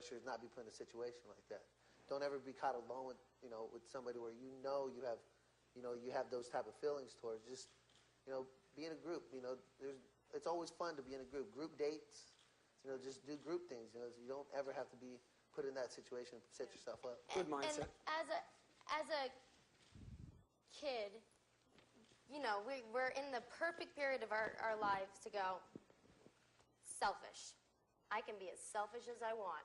pressure is not be put in a situation like that. Don't ever be caught alone with, with somebody where you have those type of feelings towards. Just, be in a group. It's always fun to be in a group. Group dates, just do group things. So you don't ever have to be put in that situation and set yourself up. Good mindset. And as a kid, we're in the perfect period of our lives to go selfish. I can be as selfish as I want.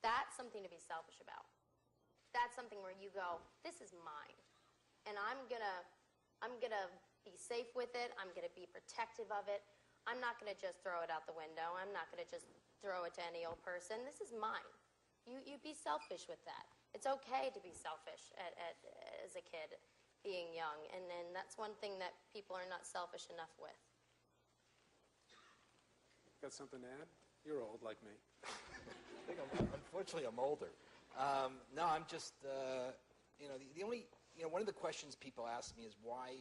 That's something to be selfish about. That's something where you go, this is mine. And I'm gonna be safe with it. I'm gonna be protective of it. I'm not gonna just throw it out the window. I'm not gonna just throw it to any old person. This is mine. You be selfish with that. It's okay to be selfish as a kid, being young. And that's one thing that people are not selfish enough with. Got something to add? You're old like me. I think unfortunately, I'm older. No, I'm just, the only, one of the questions people ask me is why,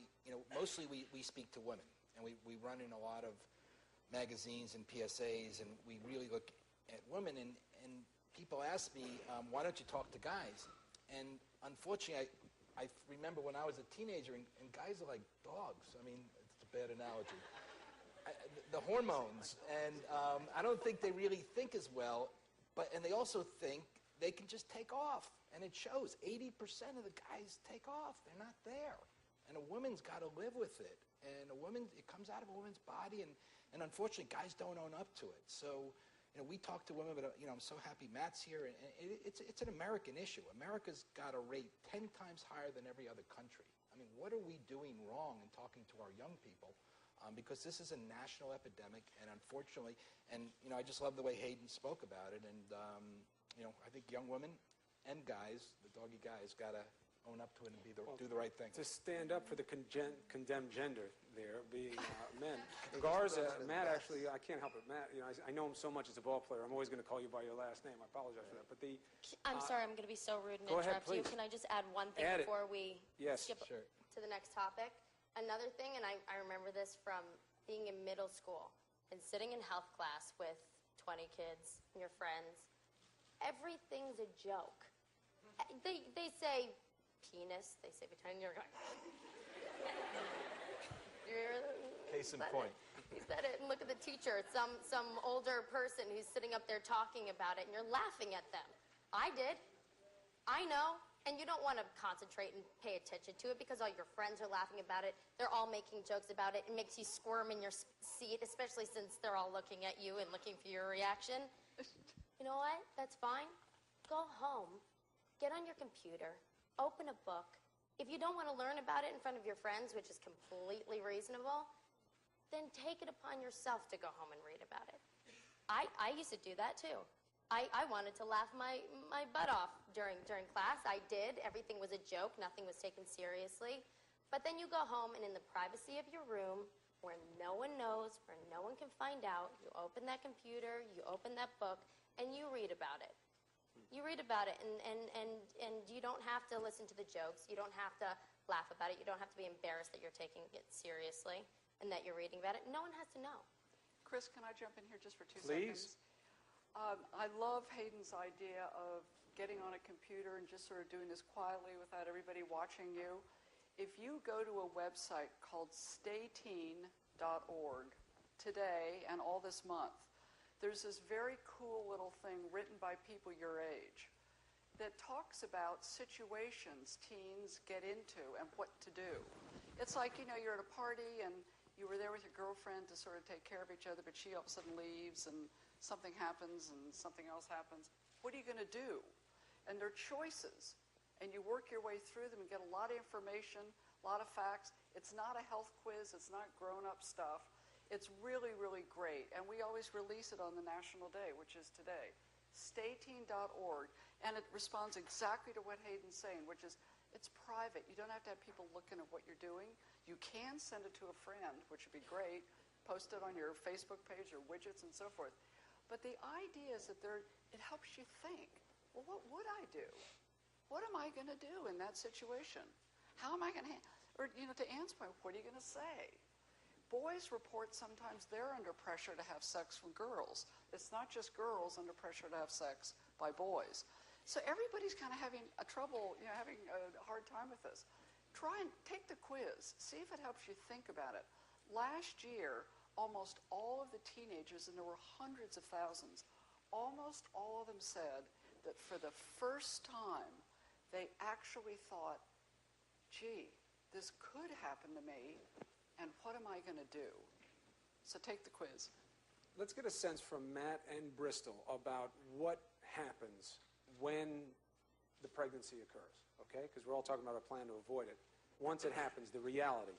mostly we speak to women, and we run in a lot of magazines and PSAs, and we really look at women, and people ask me, why don't you talk to guys? And unfortunately, I remember when I was a teenager, and guys are like dogs. I mean, it's a bad analogy. The hormones, and I don't think they really think as well, and they also think they can just take off, and it shows. 80% of the guys take off. They're not there, and a woman's got to live with it, and it comes out of a woman's body, and unfortunately, guys don't own up to it. So, we talk to women, but I'm so happy Matt's here, and it's an American issue. America's got a rate 10 times higher than every other country. I mean, what are we doing wrong in talking to our young people? Because this is a national epidemic, and unfortunately, I just love the way Hayden spoke about it, and I think young women and guys, the doggy guys, got to own up to it and do the right thing. To stand up for the condemned gender there, being men. Garza, Matt, actually, I can't help it. Matt, I know him so much as a ball player. I'm always going to call you by your last name. I apologize for that. But I'm sorry, I'm going to be so rude and go ahead, interrupt you. please. Can I just add one thing before we skip to the next topic? Another thing, and I remember this from being in middle school and sitting in health class with 20 kids and your friends. Everything's a joke. They say penis, they say vagina, you're going, Case in point. He said it, and look at the teacher, some older person who's sitting up there talking about it, and you're laughing at them. I did. I know. And you don't want to concentrate and pay attention to it because all your friends are laughing about it. They're all making jokes about it. It makes you squirm in your seat, especially since they're all looking at you and looking for your reaction. You know what? That's fine. Go home. Get on your computer. Open a book. If you don't want to learn about it in front of your friends, which is completely reasonable, then take it upon yourself to go home and read about it. I used to do that too. I wanted to laugh my butt off during class. I did. Everything was a joke. Nothing was taken seriously. But then you go home, and in the privacy of your room, where no one knows, where no one can find out, you open that computer, you open that book, and you read about it. You read about it, and you don't have to listen to the jokes. You don't have to laugh about it. You don't have to be embarrassed that you're taking it seriously and that you're reading about it. No one has to know. Chris, can I jump in here just for 2 Please. seconds? I love Hayden's idea of getting on a computer and just sort of doing this quietly without everybody watching you. If you go to a website called stayteen.org today and all this month, there's this very cool little thing written by people your age that talks about situations teens get into and what to do. It's like, you're at a party and you were there with your girlfriend to sort of take care of each other, but she all of a sudden leaves and something happens and something else happens. What are you going to do? And they're choices. And you work your way through them and get a lot of information, a lot of facts. It's not a health quiz. It's not grown-up stuff. It's really, really great. And we always release it on the National Day, which is today. Stayteen.org. And it responds exactly to what Hayden's saying, which is it's private. You don't have to have people looking at what you're doing. You can send it to a friend, which would be great. Post it on your Facebook page or widgets and so forth. But the idea is that it helps you think, well, what would I do? What am I going to do in that situation? How am I going to, or, to Ann's point, what are you going to say? Boys report sometimes they're under pressure to have sex with girls. It's not just girls under pressure to have sex by boys. So everybody's kind of having having a hard time with this. Try and take the quiz. See if it helps you think about it. Last year, almost all of the teenagers, and there were hundreds of thousands, almost all of them said that for the first time, they actually thought, gee, this could happen to me, and what am I going to do? So take the quiz. Let's get a sense from Matt and Bristol about what happens when the pregnancy occurs, okay? Because we're all talking about a plan to avoid it. Once it happens, the reality.